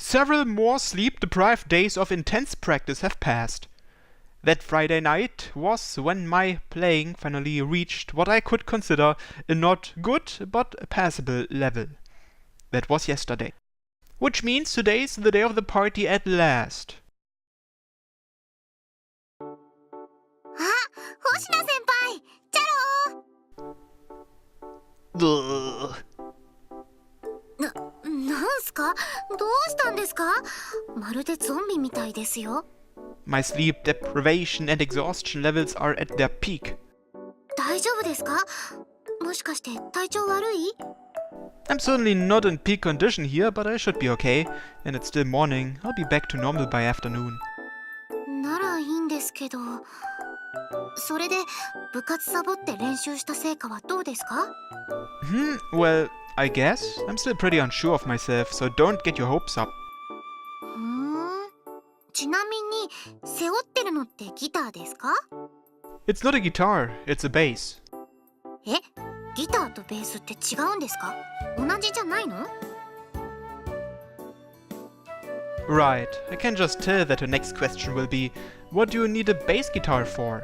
Several more sleep-deprived days of intense practice have passed. That Friday night was when my playing finally reached what I could consider a not good but a passable level. That was yesterday. Which means today's the day of the party at last. 星野先輩、チャロー。なんすか？どうしたんですか？まるでゾンビみたいですよ。My sleep deprivation and exhaustion levels are at their peak. 大丈夫ですか？もしかして体調悪い？ I'm certainly not in peak condition here, but I should be okay. And it's still morning. I'll be back to normal by afternoon. ならいいんですけど。それで部活サボって練習した成果はどうですか？ Well, I guess. I'm still pretty unsure of myself, so don't get your hopes up. ちなみに背負ってるのってギターですか？ It's not a guitar, it's a bass. え、ギターとベースって違うんですか？同じじゃないの？ Right, I can just tell that the next question will be, what do you need a bass guitar for?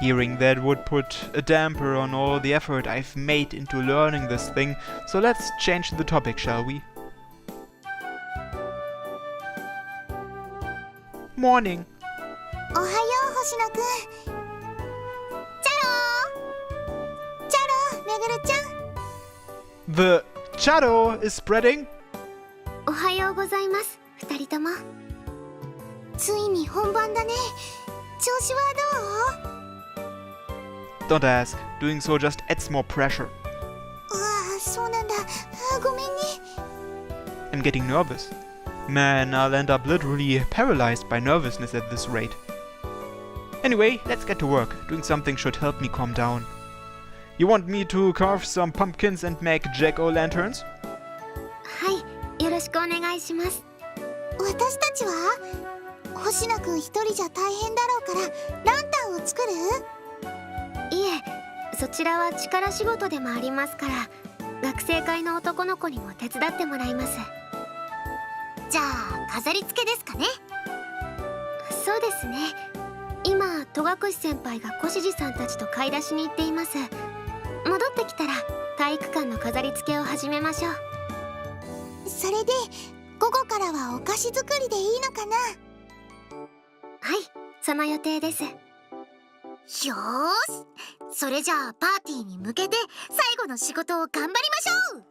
Hearing that would put a damper on all the effort I've made into learning this thing, so let's change the topic, shall we? Morning. おはよう星野くん。チャロー、めぐるちゃん。 The shadow is spreading. おはようございます、二人とも。ついに本番だね。調子はどう？ Don't ask. Doing so just adds more pressure. うわ、そうなんだ。ごめんね。 I'm getting nervous. Man, I'll end up literally paralyzed by nervousness at this rate. Anyway, let's get to work. Doing something should help me calm down. You want me to carve some pumpkins and make jack-o'-lanterns? はい、よろしくお願いします。私たちは？星野くん一人じゃ大変だろうからランタンを作る？いえ、そちらは力仕事でもありますから、学生会の男の子にも手伝ってもらいます。じゃあ飾り付けですかね。そうですね。今戸隠先輩が小路さんたちと買い出しに行っています。戻ってきたら体育館の飾り付けを始めましょう。それで午後からはお菓子作りでいいのかな？はい、その予定です。よーし、それじゃあパーティーに向けて最後の仕事を頑張りましょう。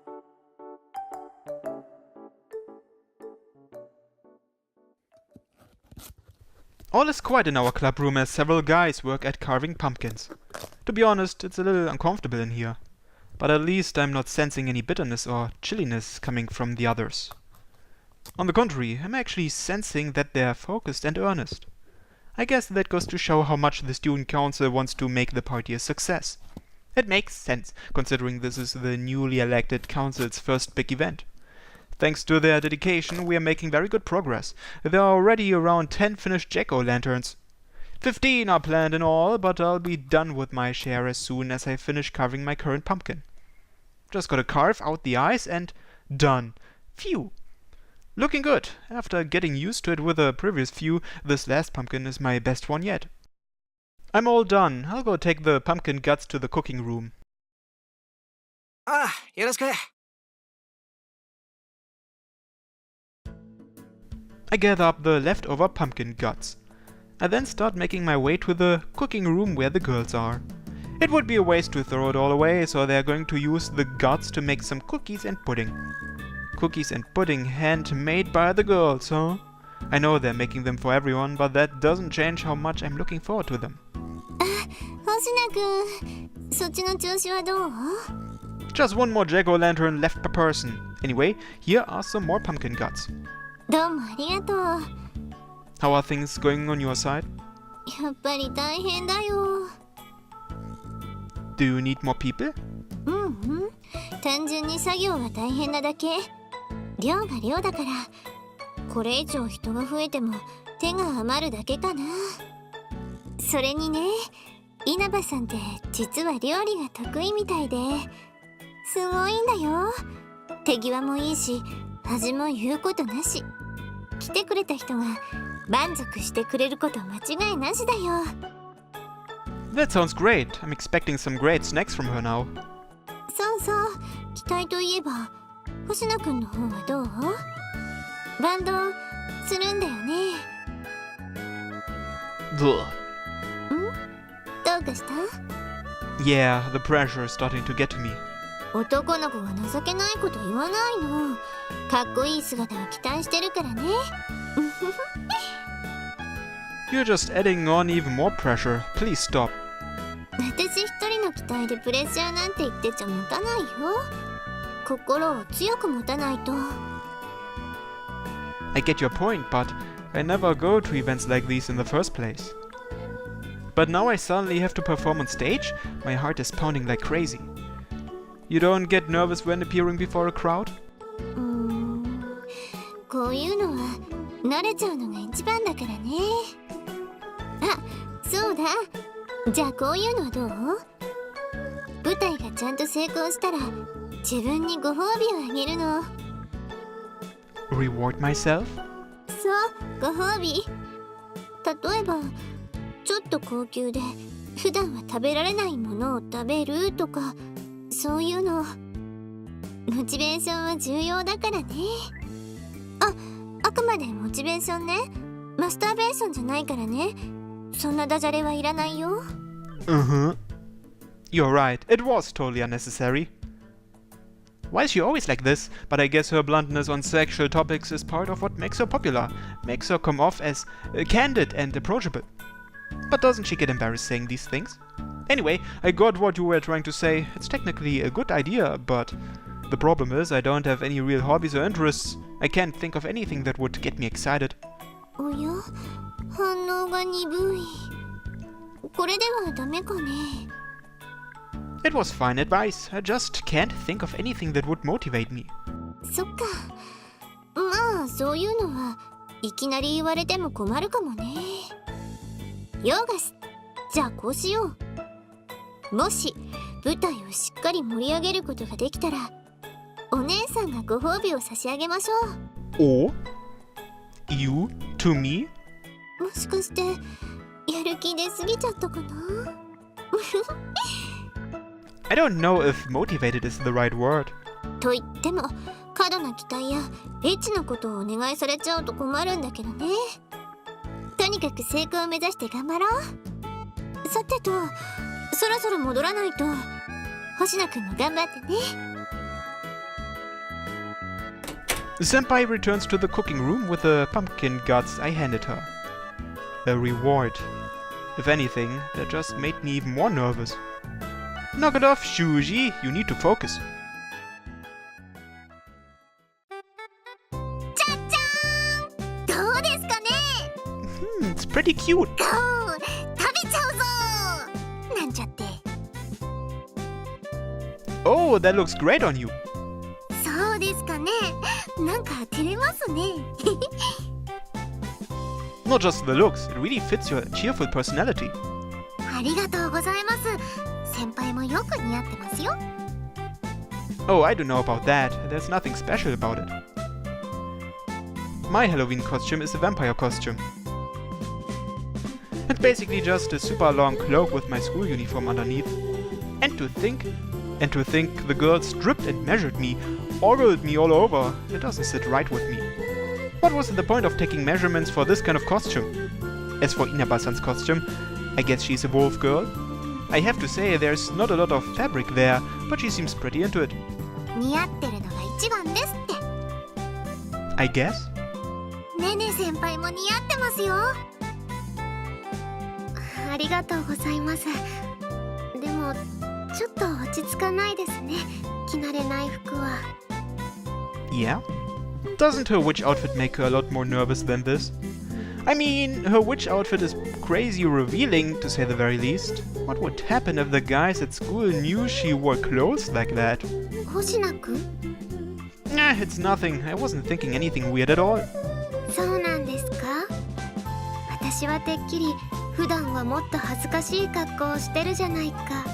All is quiet in our club room as several guys work at carving pumpkins. To be honest, it's a little uncomfortable in here. But at least I'm not sensing any bitterness or chilliness coming from the others. On the contrary, I'm actually sensing that they're focused and earnest. I guess that goes to show how much the student council wants to make the party a success. It makes sense, considering this is the newly elected council's first big event. Thanks to their dedication, we are making very good progress. There are already around 10 finished jack-o'-lanterns. 15 are planned in all, but I'll be done with my share as soon as I finish carving my current pumpkin. Just gotta carve out the eyes and done. Phew! Looking good. After getting used to it with the previous few, this last pumpkin is my best one yet. I'm all done. I'll go take the pumpkin guts to the cooking room. よろしく。I gather up the leftover pumpkin guts. I then start making my way to the cooking room where the girls are. It would be a waste to throw it all away, so they're going to use the guts to make some cookies and pudding. Cookies and pudding handmade by the girls, huh? I know they're making them for everyone, but that doesn't change how much I'm looking forward to them. 星野くん、そっちの調子はどう？ Just one more jack-o'-lantern left per person. Anyway, here are some more pumpkin guts. どうもありがとう。 How are things going on your side? やっぱり大変だよ。 Do you need more people? 単純に作業が大変なだけ。量が量だから、これ以上人が増えても手が余るだけかな。それにね、稲葉さんって実は料理が得意みたいで、すごいんだよ。手際もいいし、味も言うことなし。来てくれた人が満足してくれること間違いなしだよ。That sounds great. I'm expecting some great snacks from her now. そうそう、期待といえば星野くんの方はどう？バンドするんだよね。Ugh. どうかした？ Yeah, the pressure is starting to get to me. 男の子が情けないこと言わないの。かっこいい姿を期待してるからね。You're just adding on even more pressure. Please stop. 私一人の期待でプレッシャーなんて言ってちゃ持たないよ。心を強く持たないと。I get your point, but I never go to events like these in the first place. But now I suddenly have to perform on stage? My heart is pounding like crazy. You don't get nervous when appearing before a crowd? こういうのは慣れちゃうのが一番だからね。あ、そうだ。じゃあこういうのはどう？舞台がちゃんと成功したら自分にご褒美をあげるの。Reward myself? そう、ご褒美。例えばちょっと高級で普段は食べられないものを食べるとか、そういうの。モチベーションは重要だからね。あくまでモチベーションね。マスターベーションじゃないからね。そんなダジャレはいらないよ。You're right, it was totally unnecessary. Why is she always like this? But I guess her bluntness on sexual topics is part of what makes her popular, makes her come off as candid and approachable. But doesn't she get embarrassed saying these things? Anyway, I got what you were trying to say. It's technically a good idea, but the problem is I don't have any real hobbies or interests. I can't think of anything that would get me excited. おや、反応が鈍い。これではダメかね。It was fine advice. I just can't think of anything that would motivate me. そっか。まあそういうのはいきなり言われても困るかもね。ヨーガス、じゃあこうしよう。もし舞台をしっかり盛り上げることができたら、お姉さんがご褒美を差し上げましょう。Oh? You? To me? もしかしてやる気出すぎちゃったかな。I don't know if motivated is the right word. と言っても過度な期待やエッチなことをお願いされちゃうと困るんだけどね。とにかく成功を目指して頑張ろう。さてと、そろそろ戻らないと。星野くんも頑張ってね。Senpai returns to the cooking room with the pumpkin guts I handed her. A reward. If anything, that just made me even more nervous. Knock it off, Shuji. You need to focus. じゃじゃーん、どうですかね。It's pretty cute. ゴー、食べちゃうぞなんちゃって。Oh, that looks great on you. そうですかね。なんか照れますね。Not just the looks, it really fits your cheerful personality. ありがとうございます。先輩もよく似合ってますよ。Oh, I don't know about that. There's nothing special about it. My Halloween costume is a vampire costume. It's basically just a super long cloak with my school uniform underneath. And to think the girl stripped and measured me, ogled me all over. It doesn't sit right with me. What was the point of taking measurements for this kind of costume? As for Inaba-san's costume, I guess she's a wolf girl. I have to say, there's not a lot of fabric there, but she seems pretty into it. 似合ってるのが一番ですって。I guess? ねね先輩も似合ってますよ。ありがとうございます。でもちょっと落ち着かないですね。着慣れない服は。Yeah? Doesn't her witch outfit make her a lot more nervous than this? I mean, her witch outfit is crazy revealing, to say the very least. What would happen if the guys at school knew she wore clothes like that? 星野くん？ It's nothing. I wasn't thinking anything weird at all. そうなんですか？私はてっきり普段はもっと恥ずかしい格好をしてるじゃないか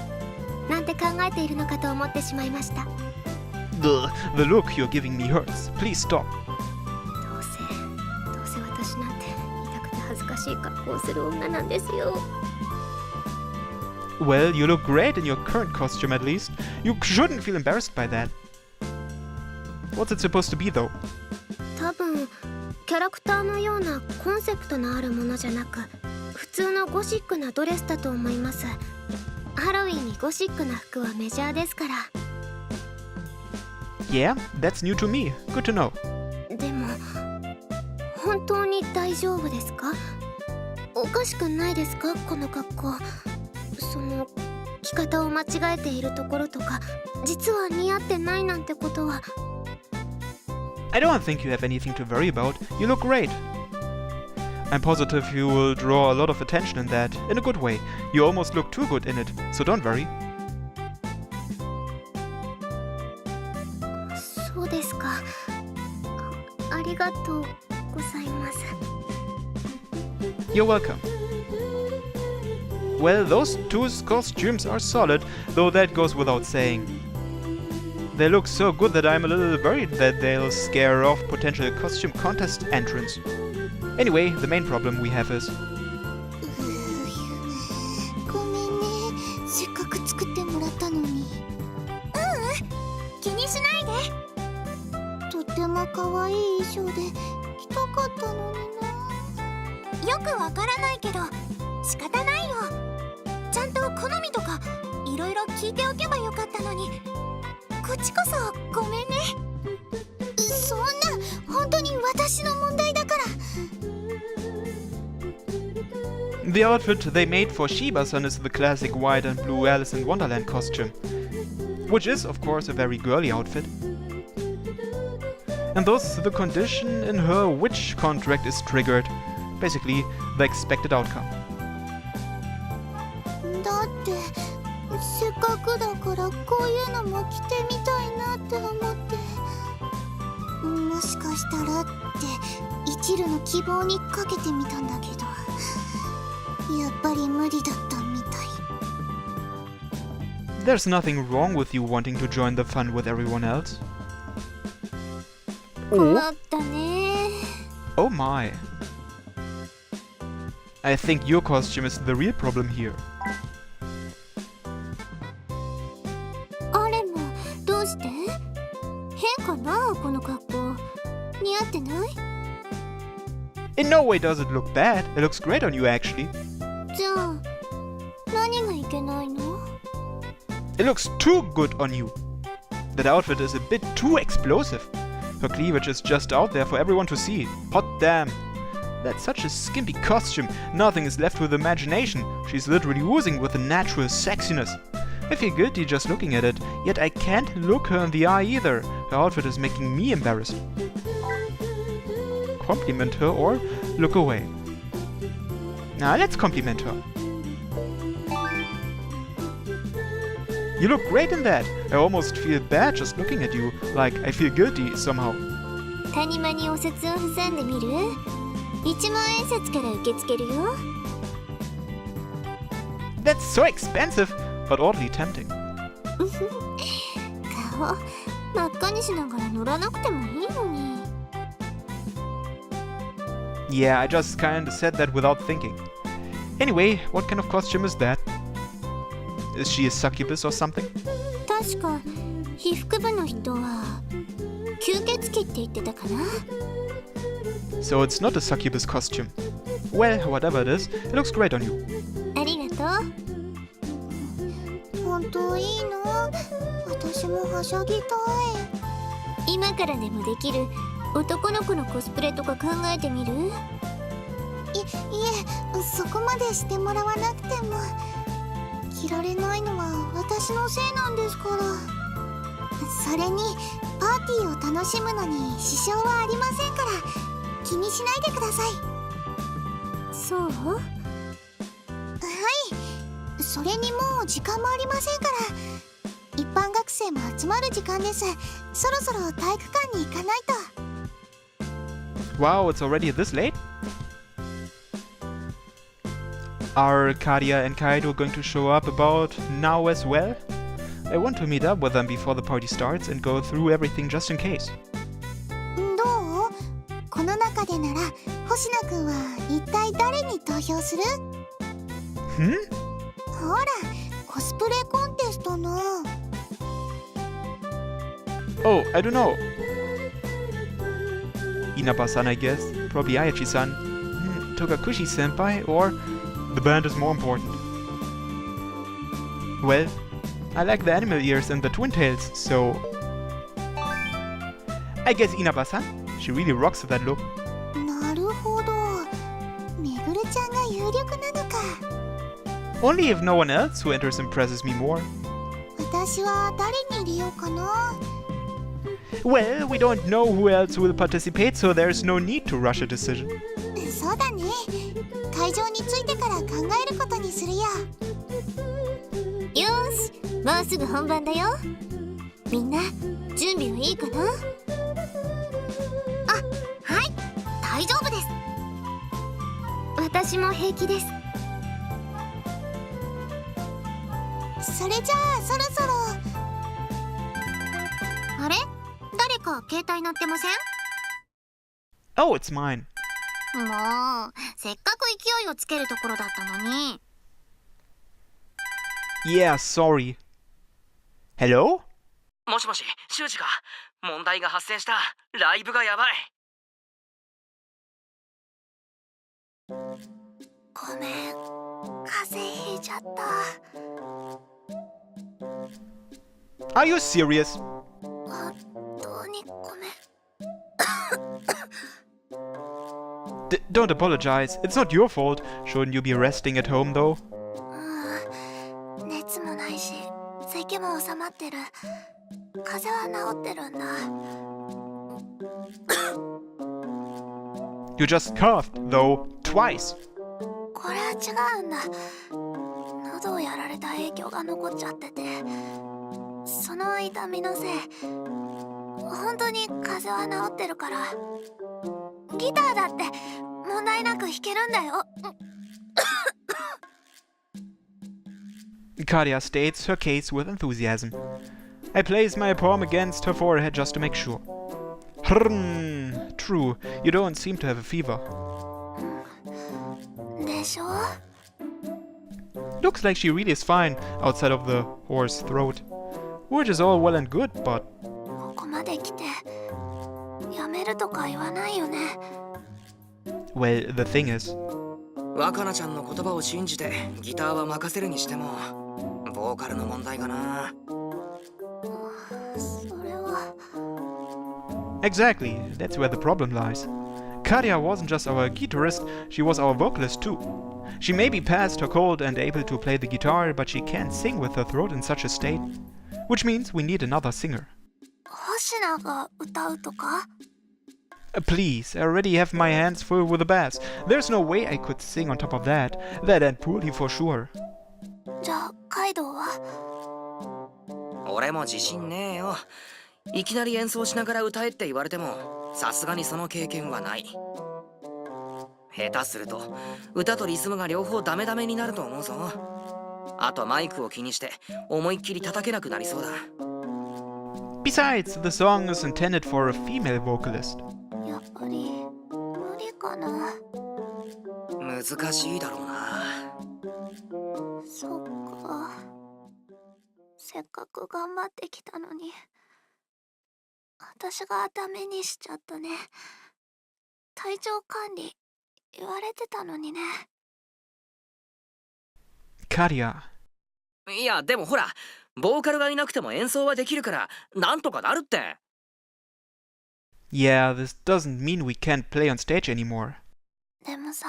なんて考えているのかと思ってしまいました。The look you're giving me hurts. Please stop. どうせ私なんて痛くて恥ずかしい格好をする女なんですよ。 Well, you look great in your current costume at least. You shouldn't feel embarrassed by that. What's it supposed to be though? 多分キャラクターのようなコンセプトのあるものじゃなく、普通のゴシックなドレスだと思います。ハロウィンにゴシックな服はメジャーですから。 Yeah, that's new to me. Good to know. でも本当に大丈夫ですか？おかしくないですか、この格好。その着方を間違えているところとか、実は似合ってないなんてことは。 I don't think you have anything to worry about. You look great. I'm positive you will draw a lot of attention in that, in a good way. You almost look too good in it, so don't worry. そうですか。ありがとうございます。 You're welcome. Well, those two costumes are solid, though that goes without saying. They look so good that I'm a little worried that they'll scare off potential costume contest entrants. Anyway, the main problem we have is... ごめんね、せっかく作ってもらったのに。気にしないで。とっても可愛い衣装で着たかったのにな。よくわからないけど仕方ないよ。ちゃんと好みとかいろいろ聞いておけばよかったのに。こっちこそごめんね。そんな、本当に私の問題だから。 The outfit they made for Shiba-san is the classic white and blue Alice in Wonderland costume, which is, of course, a very girly outfit. And thus, the condition in her witch contract is triggered. Basically, the expected outcome. だってせっかくだからこういうのも着てみたいなって思って、もしかしたらって一縷の希望にかけてみたんだけど、やっぱり無理だったみたい。 There's nothing wrong with you wanting to join the fun with everyone else. 困ったね。 Oh my. I think your costume is the real problem here. あれもどうして？変かな、この格好。似合ってない？ In no way does it look bad. It looks great on you actually. じゃあ何がいけないの？ It looks too good on you. That outfit is a bit too explosive. Her cleavage is just out there for everyone to see. Hot damn. That's such a skimpy costume. Nothing is left with imagination. She's literally oozing with a natural sexiness. I feel guilty just looking at it, yet I can't look her in the eye either. Her outfit is making me embarrassed. Compliment her or look away. Now let's compliment her. You look great in that. I almost feel bad just looking at you, like I feel guilty somehow. 谷間にお札を挟んでみる？1万円札から受け付けるよ。 That's so expensive, but oddly tempting. 顔真っ赤にしながら乗らなくてもいいのに。 Yeah, I just kinda said that without thinking. Anyway, what kind of costume is that? Is she a succubus or something? 確か被服部の人は吸血鬼って言ってたかな。 So it's not a succubus costume. Well, whatever it is, it looks great on you. ありがとう。本当いいの？私もはしゃぎたい。今からでもできる男の子のコスプレとか考えてみる？いえ、そこまでしてもらわなくても。着られないのは私のせいなんですから。それにパーティーを楽しむのに支障はありませんから気にしないでください。そう？はい、それにもう時間もありませんから。一般学生も集まる時間です。そろそろ体育館に行かないと。 Wow, it's already this late? Are Kadia and Kaido going to show up about now as well? I want to meet up with them before the party starts and go through everything just in case. どう？この中でなら星名くんは一体誰に投票する？ほら、コスプレコンテストの。Oh, I don't know. Inaba-san, I guess. Probably Ayachi-san. Togakushi-senpai, or the band is more important. Well, I like the animal ears and the twin tails, so I guess Inaba-san. She really rocks with that look. なるほど。めぐるちゃんが有力なのか。Only if no one else who enters impresses me more. 私は誰に入れようかな。Well, we don't know who else will participate, so there's no need to rush a decision. そうだね。会場に着いてから考えることにするよ。よーし、もうすぐ本番だよ。みんな、準備はいいかな？あ、はい、大丈夫です。私も平気です。それじゃあ、そろそろ。あれ？誰か携帯鳴ってません？ Oh, it's mine. もう、せっかく勢いをつけるところだったのに。Yeah, sorry. Hello? もしもし、修二か。問題が発生した。ライブがやばい。ごめん、風邪ひいちゃった。Are you serious? 本当にごめん。Don't apologize. It's not your fault. Shouldn't you be resting at home, though? 熱もないし、咳も収まってる。風邪は治ってるんだ。You just coughed, though, twice. これは違うんだ。喉をやられた影響が残っちゃってて、その痛みのせい。本当に風邪は治ってるから。ギターだって問題なく弾けるんだよ。Kadia states her case with enthusiasm. I place my palm against her forehead just to make sure. True, you don't seem to have a fever. でしょ？ Looks like she really is fine outside of the hoarse throat. Which is all well and good, but ここまで来てやめるとか言わないよね。well, the thing is, 若菜ちゃんの言葉を信じてギターは任せるにしても、ボーカルの問題かな。それは。exactly, that's where the problem lies. Kadia wasn't just our guitarist, she was our vocalist too. She may be past her cold and able to play the guitar, but she can't sing with her throat in such a state. Which means we need another singer. 星名が歌うとか？ Please, I already have my hands full with the bass. There's no way I could sing on top of that. That and poorly for sure. じゃあカイドウは？俺も自信ねえよ。いきなり演奏しながら歌えって言われても、さすがにその経験はない。下手すると歌とリズムが両方ダメダメになると思うぞ。あとマイクを気にして思いっきり叩けなくなりそうだ。Besides, the song is intended for a female vocalist. やっぱり無理かな。難しいだろうな。そっか。せっかく頑張ってきたのに、私がダメにしちゃったね。体調管理言われてたのにね。Kadia. いや、でもほら、ボーカルがいなくても演奏はできるから、なんとかなるって。Yeah, this doesn't mean we can't play on stage anymore. でもさ、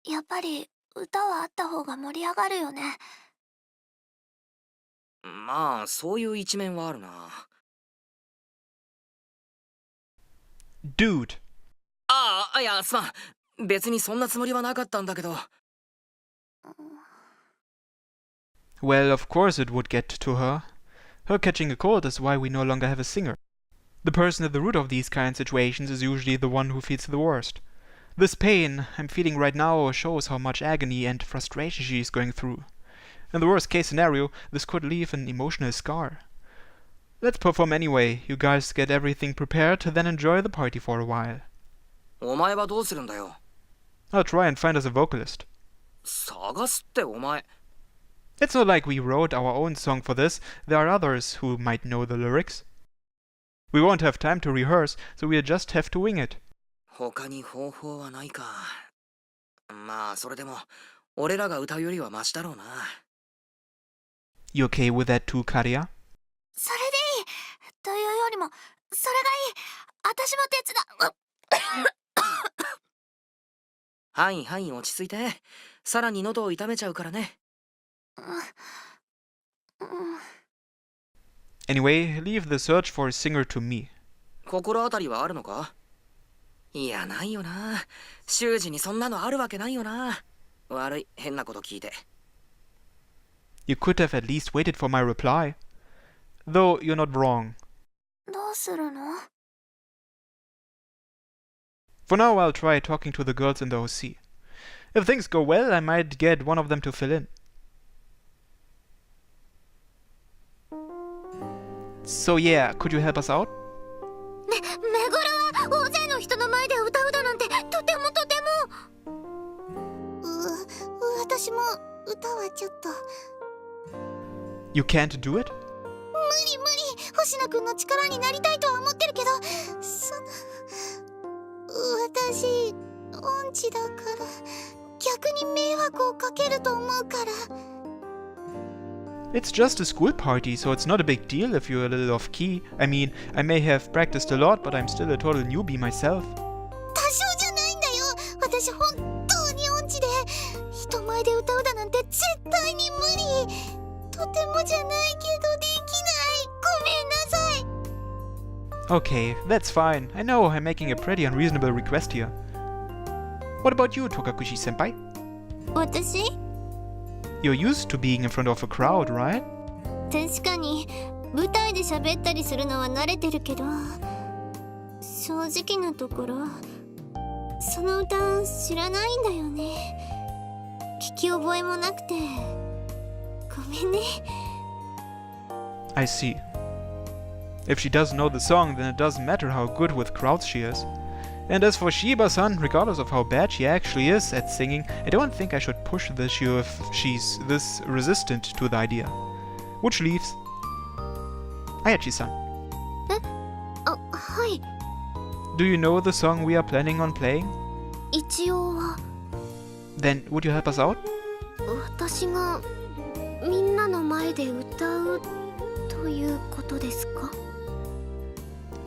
やっぱり歌はあった方が盛り上がるよね。まあ、そういう一面はあるな。Dude. ああ、いや、すまん。別にそんなつもりはなかったんだけど。Well, of course it would get to her. Her catching a cold is why we no longer have a singer. The person at the root of these kind of situations is usually the one who feels the worst. This pain I'm feeling right now shows how much agony and frustration she is going through. In the worst case scenario, this could leave an emotional scar. Let's perform anyway. You guys get everything prepared, then enjoy the party for a while. お前はどうするんだよ。 I'll try and find us a vocalist. 探すってお前。 It's not like we wrote our own song for this. There are others who might know the lyrics. We won't have time to rehearse, so we'll just have to wing it. 他に方法はないか。まあそれでも俺らが歌うよりはマシだろうな。 You okay with that too, Karia? それでいいというよりもそれがいい。私も手伝う。はいはい落ち着いて。さらに喉を痛めちゃうからね。Anyway, leave the search for a singer to me. 心当たりはあるのか？いやないよな。修二にそんなのあるわけないよな。悪い変なこと聞いて。 You could have at least waited for my reply. Though you're not wrong. どうするの？ For now, I'll try talking to the girls in the OC. If things go well, I might get one of them to fill in. So yeah, could you help us out? めぐるは大勢の人の前で歌うだなんてとてもとても。私も歌はちょっと。You can't do it? 無理星名くんの力になりたいとは思ってるけど、私音痴だから逆に迷惑をかけると思うから。 It's just a school party, so it's not a big deal if you're a little off key. I mean, I may have practiced a lot, but I'm still a total newbie myself. 多少じゃないんだよ。私本当に音痴で人前で歌うだなんて絶対に無理。とてもじゃないけどできない。ごめんなさい。 Okay, that's fine. I know I'm making a pretty unreasonable request here. What about you, Tokakushi-senpai? 私？ You're used to being in front of a crowd, right? 確かに舞台で喋ったりするのは慣れてるけど、正直なところその歌知らないんだよね。聞き覚えもなくてごめんね。 I see. If she doesn't know the song, then it doesn't matter how good with crowds she is. And as for Shiba-san, regardless of how bad she actually is at singing, I don't think I should push the issue if she's this resistant to the idea. Which leaves Ayachi-san. あ、はい。 Do you know the song we are planning on playing? 一応は。 Then would you help us out? 私がみんなの前で歌うということですか？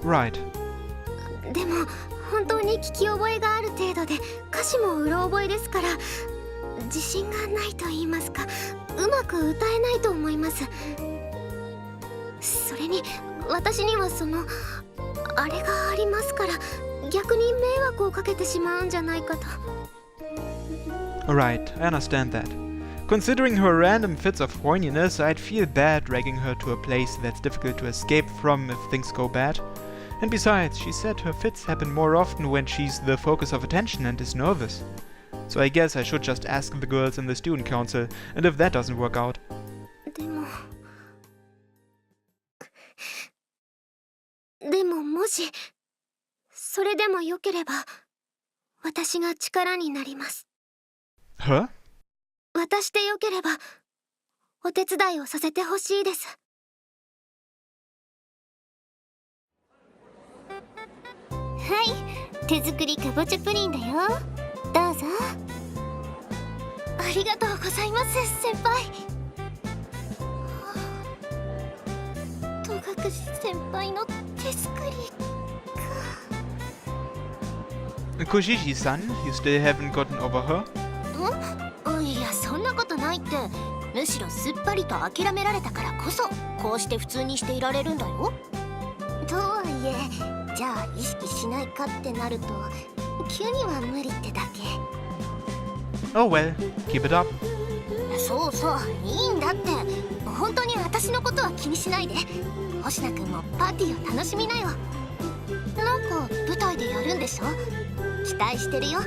Right. でも本当に聞き覚えがある程度で歌詞もうろ覚えですから自信がないと言いますかうまく歌えないと思います。それに私にはそのあれがありますから逆に迷惑をかけてしまうんじゃないかと。 Right, I understand that. Considering her random fits of horniness, I'd feel bad dragging her to a place that's difficult to escape from if things go bad. And besides, she said her fits happen more often when she's the focus of attention and is nervous. So I guess I should just ask the girls in the student council, and if that doesn't work out... でももしそれでもよければ私が力になります。 Huh? 私でよければお手伝いをさせてほしいです。はい、手作りかぼちゃプリンだよ。どうぞ。ありがとうございます先輩。戸隠先輩の手作りか。 Koshishi-san, you still haven't gotten over her? いやそんなことないって。むしろすっぱりと諦められたからこそこうして普通にしていられるんだよ。とはいえじゃあ意識しないかってなると急には無理ってだけ。 Oh well, keep it up. そうそういいんだって。本当に私のことは気にしないで。星名くんもパーティーを楽しみなよ。なんか舞台でやるんでしょ？期待してるよ。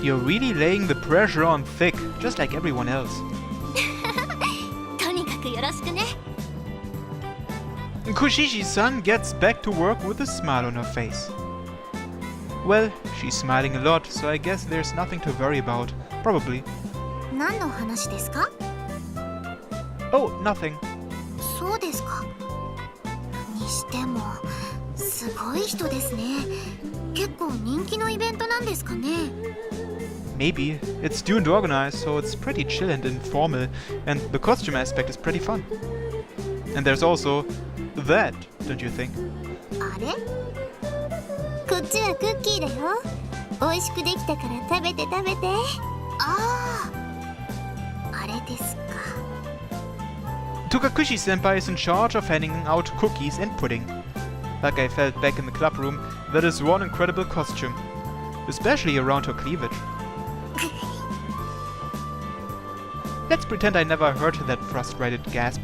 You're really laying the pressure on thick, just like everyone else. とにかくよろしくね。Kushishi-san gets back to work with a smile on her face. Well, she's smiling a lot, so I guess there's nothing to worry about. Probably. 何の話ですか？ Oh, nothing. そうですか。にしてもすごい人ですね。結構人気のイベントなんですかね。Maybe. It's student organized, so it's pretty chill and informal, and the costume aspect is pretty fun. And there's also that, don't you think? あれ？こっちはクッキーだよ。美味しくできたから食べて食べて。ああ、あれですか。Togakushi-senpai is in charge of handing out cookies and pudding. Like I felt back in the club room, that is one incredible costume. Especially around her cleavage. Let's pretend I never heard that frustrated gasp.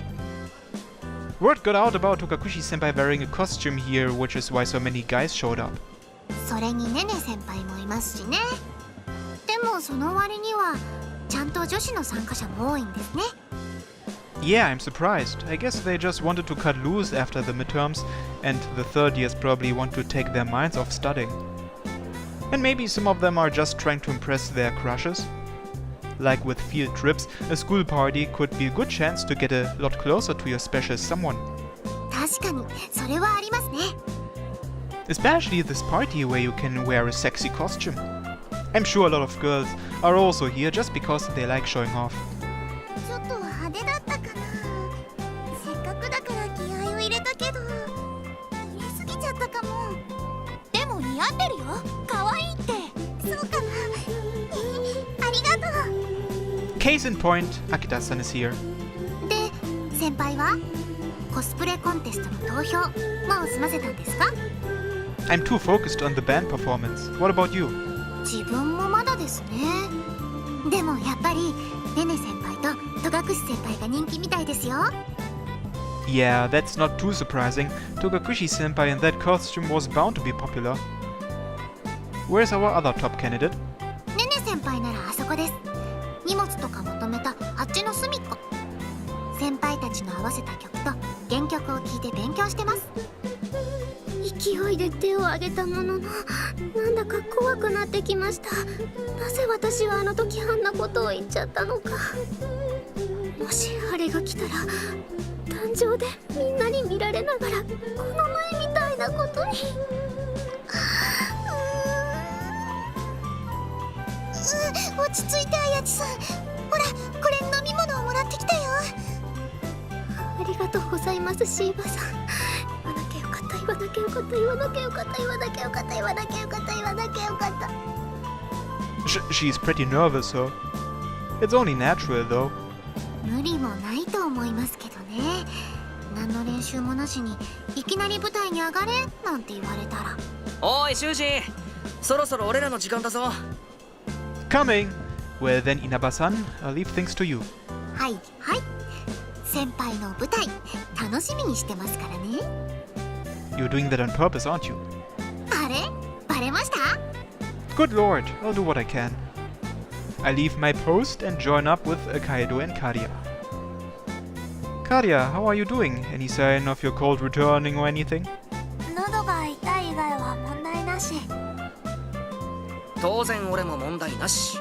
Word got out about Togakushi-senpai wearing a costume here, which is why so many guys showed up. それにねね先輩もいますしね。でもその割にはちゃんと女子の参加者も多いんですね。Yeah, I'm surprised. I guess they just wanted to cut loose after the midterms, and the third years probably want to take their minds off studying. And maybe some of them are just trying to impress their crushes. Like with field trips, a school party could be a good chance to get a lot closer to your special someone. 確かにそれはありますね。Especially this party where you can wear a sexy costume. I'm sure a lot of girls are also here just because they like showing off. ちょっと派手だったかな。せっかくだから気合を入れたけど入れすぎちゃったかも。でも似合ってるよ。可愛いって。そうかな。ありがとう。Case in point, Akita-san is here. で、先輩はコスプレコンテストの投票もう済ませたんですか？ I'm too focused on the band performance. What about you? 自分もまだですね。でもやっぱりねね先輩と戸隠先輩が人気みたいですよ。Yeah, that's not too surprising. Togakushi-senpai in that costume was bound to be popular. Where's our other top candidate? ねね先輩ならあそこです。荷物とかまとめたあっちの隅っこ。先輩たちの合わせた曲と原曲を聴いて勉強してます。勢いで手を挙げたものの、なんだか怖くなってきました。なぜ私はあの時あんなことを言っちゃったのか。もしあれが来たら壇上でみんなに見られながらこの前みたいなことに。落ち着いてあやちさん。ほらこれ飲み物をもらってきたよ。ありがとうございますシーバさん。言わなきゃよかった言わなきゃよかった言わなきゃよかった言わなきゃよかった言わなきゃよかった。She's pretty nervous, so it's only natural, though. 無理もないと思いますけどね。何の練習もなしにいきなり舞台に上がれなんて言われたら。おい修二、そろそろ俺らの時間だぞ。Coming! Well then, Inaba-san, I'll leave things to you. はいはい。先輩の舞台楽しみにしてますからね。You're doing that on purpose, aren't you? あれバレました？ Good lord, I'll do what I can. I leave my post and join up with Kaido and Karia. Karia, how are you doing? Any sign of your cold returning or anything? 喉が痛い以外は問題なし。当然俺も問題なし。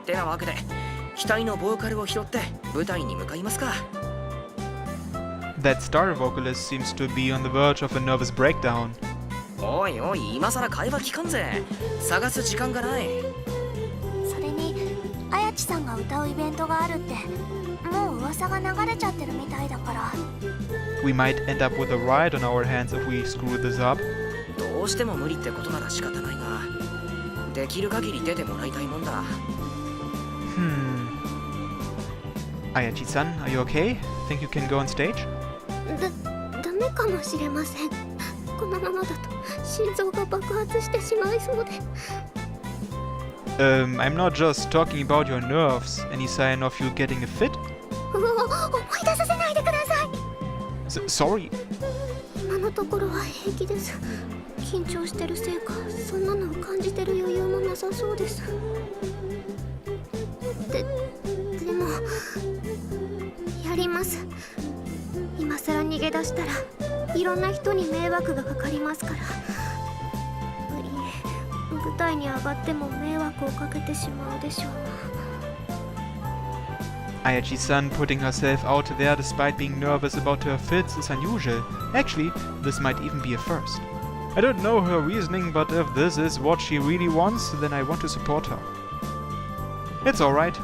ってなわけで期待のボーカルを拾って舞台に向かいますか。That star vocalist seems to be on the verge of a nervous breakdown. おいおい、今さら会話聞かんぜ。探す時間がない。それにあやちさんが歌うイベントがあるってもう噂が流れちゃってるみたいだから。 We might end up with a riot on our hands if we screw this up. どうしても無理ってことなら仕方ないが、できる限り出てもらいたいもんだ。Ayachi-san, are you okay? Think you can go on stage? ダメかもしれません。このままだと心臓が爆発してしまいそうで。I'm not just talking about your nerves. Any sign of you getting a fit? 思い出させないでください。Sorry. 今のところは平気です。緊張してるせいかそんなのを感じてる余裕もなさそうです。でもやります。今さら逃げ出したらいろんな人に迷惑がかかりますから。いえ、舞台に上がっても迷惑をかけてしまうでしょう。Ayachi-san putting herself out there despite being nervous about her fits is unusual. Actually, this might even be a first. I don't know her reasoning, but if this is what she really wants, then I want to support her. It's alright.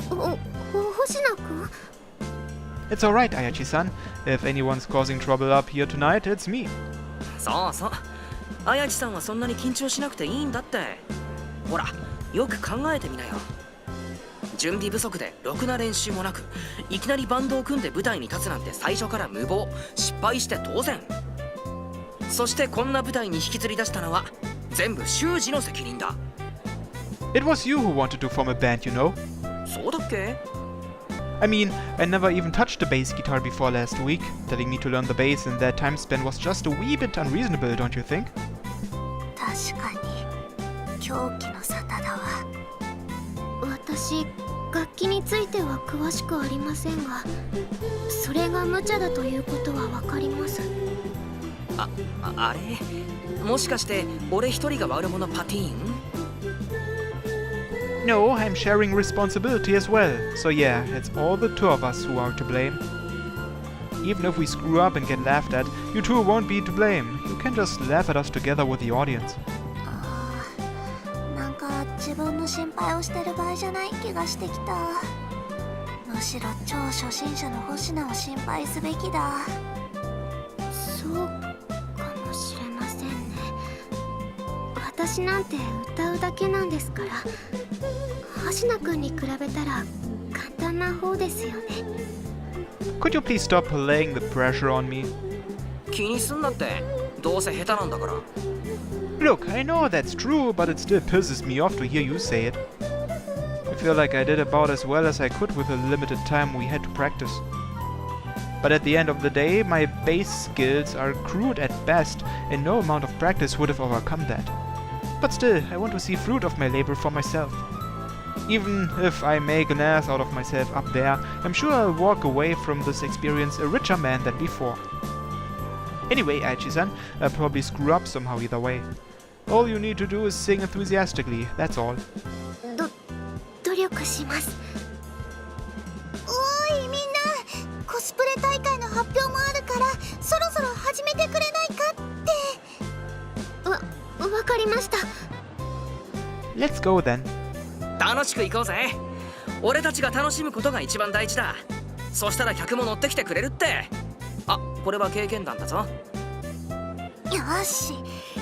星名君? It's alright, Ayachi-san. If anyone's causing trouble up here tonight, it's me. そうそう。綾地さんはそんなに緊張しなくていいんだって。ほら、よく考えてみなよ。準備不足でろくな練習もなく、いきなりバンドを組んで舞台に立つなんて最初から無謀、失敗して当然。そしてこんな舞台に引きずり出したのは全部修二の責任だ。It was you who wanted to form a band, you know. そうだっけ? I mean, I never even touched the bass guitar before last week. Telling me to learn the bass in that time span was just a wee bit unreasonable, don't you think? 確かに狂気の沙汰だわ。私、楽器については詳しくありませんが、それが無茶だということはわかります。あれもしかして俺一人が悪者パティーン? No, I'm sharing responsibility as well. So yeah, it's all the two of us who are to blame. Even if we screw up and get laughed at, you two won't be to blame. You can just laugh at us together with the audience. なんか自分の心配をしてる場合じゃない気がしてきた。むしろ超初心者の星名を心配すべきだ。そうかもしれませんね。私なんて歌うだけなんですから。星名君に比べたら簡単な方ですよね。Could you please stop laying the pressure on me? 気にすんなって。どうせ下手なんだから。Look, I know that's true, but it still pisses me off to hear you say it. I feel like I did about as well as I could with the limited time we had to practice. But at the end of the day, my bass skills are crude at best, and no amount of practice would have overcome that. But still, I want to see fruit of my labor for myself. Even if I make an ass out of myself up there, I'm sure I'll walk away from this experience a richer man than before. Anyway, Aichi-san, I'll probably screw up somehow either way. All you need to do is sing enthusiastically, that's all. 努力します。おいみんな、コスプレ大会の発表もあるからそろそろ始めてくれないかって。わかりました。 Let's go then. 楽しく行こうぜ。俺たちが楽しむことが一番大事だ。そしたら客も乗ってきてくれるって。あ、これは経験談だぞ。よし、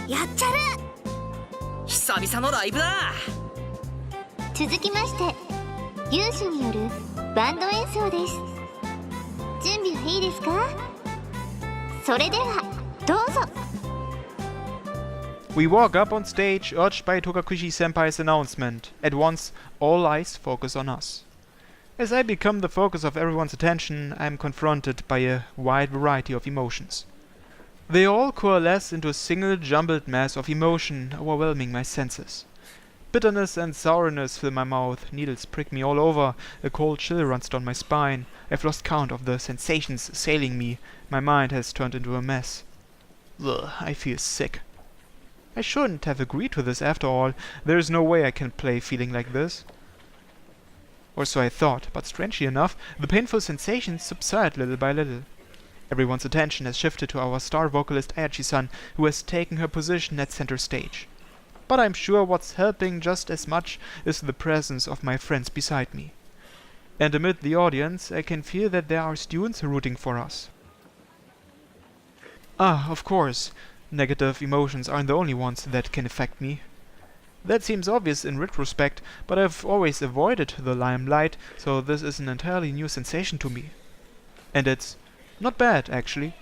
やっちゃる。久々のライブだ。続きまして、有志によるバンド演奏です。準備はいいですか？それではどうぞ。We walk up on stage, urged by Togakushi-senpai's announcement. At once, all eyes focus on us. As I become the focus of everyone's attention, I am confronted by a wide variety of emotions. They all coalesce into a single jumbled mass of emotion, overwhelming my senses. Bitterness and sourness fill my mouth, needles prick me all over, a cold chill runs down my spine. I've lost count of the sensations assailing me. My mind has turned into a mess. Ugh, I feel sick. I shouldn't have agreed to this after all. There is no way I can play feeling like this. Or so I thought, but strangely enough, the painful sensations subside little by little. Everyone's attention has shifted to our star vocalist Ayachi-san, who has taken her position at center stage. But I'm sure what's helping just as much is the presence of my friends beside me. And amid the audience, I can feel that there are students rooting for us. Ah, of course. Negative emotions aren't the only ones that can affect me. That seems obvious in retrospect, but I've always avoided the limelight, so this is an entirely new sensation to me. And it's not bad, actually.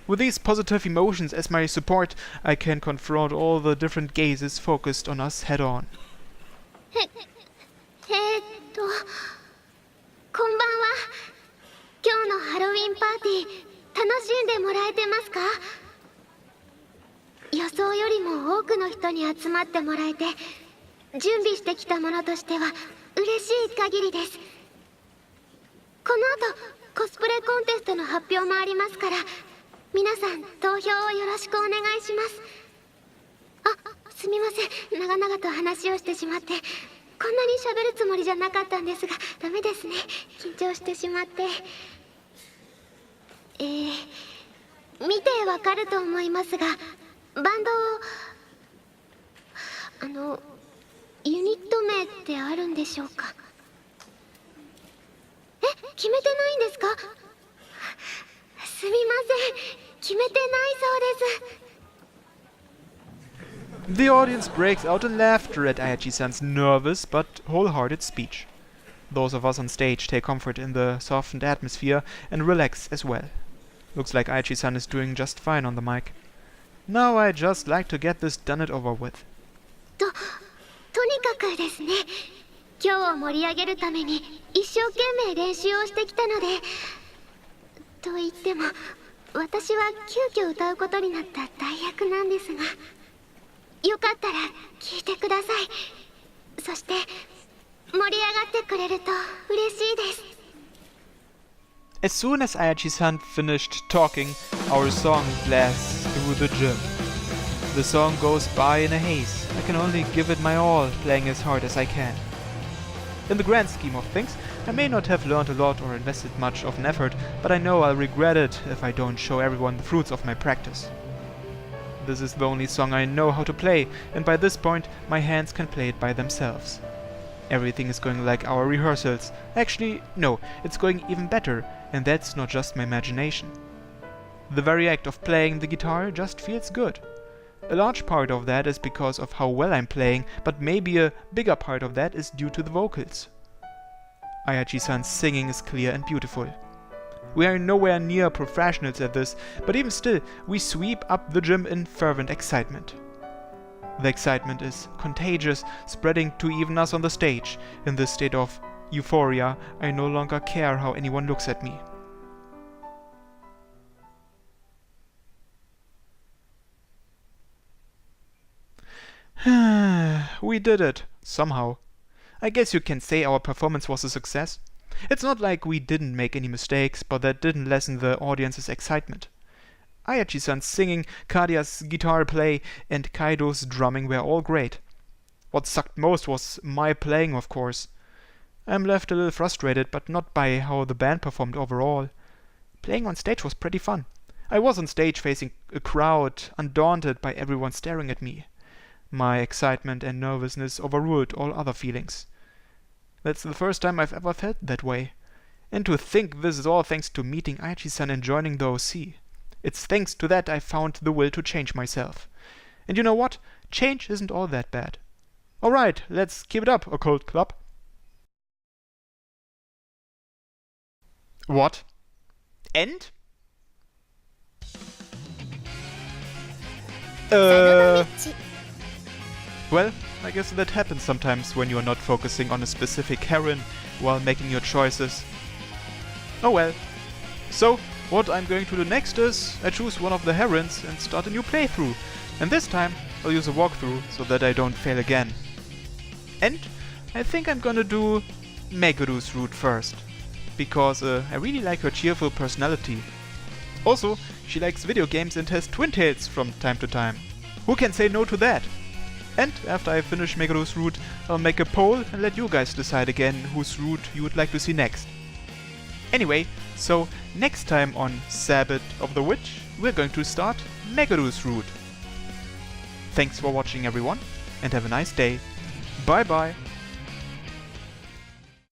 With these positive emotions as my support, I can confront all the different gazes focused on us head on. こんばんは。今日のハロウィンパーティー楽しんでもらえてますか？予想よりも多くの人に集まってもらえて、準備してきたものとしては嬉しい限りです。この後コスプレコンテストの発表もありますから、皆さん投票をよろしくお願いします。あ、すみません、長々と話をしてしまって。こんなに喋るつもりじゃなかったんですが、ダメですね、緊張してしまって。見てわかると思いますが、バンドユニット名ってあるんでしょうか？決めてないんですか？すみません、決めてないそうです。The audience breaks out in laughter at Ayachi-san's nervous but wholehearted speech. Those of us on stage take comfort in the softened atmosphere and relax as well. Looks like Ayachi-san is doing just fine on the mic. Now I'd just like to get this done and over with. とにかくですね、今日を盛り上げるために一生懸命練習をしてきたので、と言っても私は急遽歌うことになった代役なんですが、よかったら聞いてください。そして盛り上がってくれると嬉しいです。 As soon as Ayachi-san finished talking, our song blasts through the gym. The song goes by in a haze. I can only give it my all, playing as hard as I can. In the grand scheme of things, I may not have learned a lot or invested much of an effort, but I know I'll regret it if I don't show everyone the fruits of my practice. This is the only song I know how to play, and by this point my hands can play it by themselves. Everything is going like our rehearsals. Actually, no, it's going even better, and that's not just my imagination. The very act of playing the guitar just feels good. A large part of that is because of how well I'm playing, but maybe a bigger part of that is due to the vocals. Ayachi-san's singing is clear and beautiful. We are nowhere near professionals at this, but even still, we sweep up the gym in fervent excitement. The excitement is contagious, spreading to even us on the stage. In this state of euphoria, I no longer care how anyone looks at me. We did it, somehow. I guess you can say our performance was a success. It's not like we didn't make any mistakes, but that didn't lessen the audience's excitement. Ayachi-san's singing, Kadia's guitar play, and Kaido's drumming were all great. What sucked most was my playing, of course. I'm left a little frustrated, but not by how the band performed overall. Playing on stage was pretty fun. I was on stage facing a crowd, undaunted by everyone staring at me. My excitement and nervousness overruled all other feelings. That's the first time I've ever felt that way. And to think this is all thanks to meeting Ayachi-san and joining the OC. It's thanks to that I found the will to change myself. And you know what? Change isn't all that bad. Alright, let's keep it up, Occult Club. What? End? Well, I guess that happens sometimes when you're not focusing on a specific heron while making your choices. Oh well. So, what I'm going to do next is I choose one of the herons and start a new playthrough. And this time I'll use a walkthrough so that I don't fail again. And I think I'm gonna do Meguru's route first. Because I really like her cheerful personality. Also, she likes video games and has twin tails from time to time. Who can say no to that? And after I finish Meguru's route, I'll make a poll and let you guys decide again whose route you would like to see next. Anyway, so next time on Sabbat of the Witch, we're going to start Meguru's route. Thanks for watching everyone, and have a nice day. Bye bye!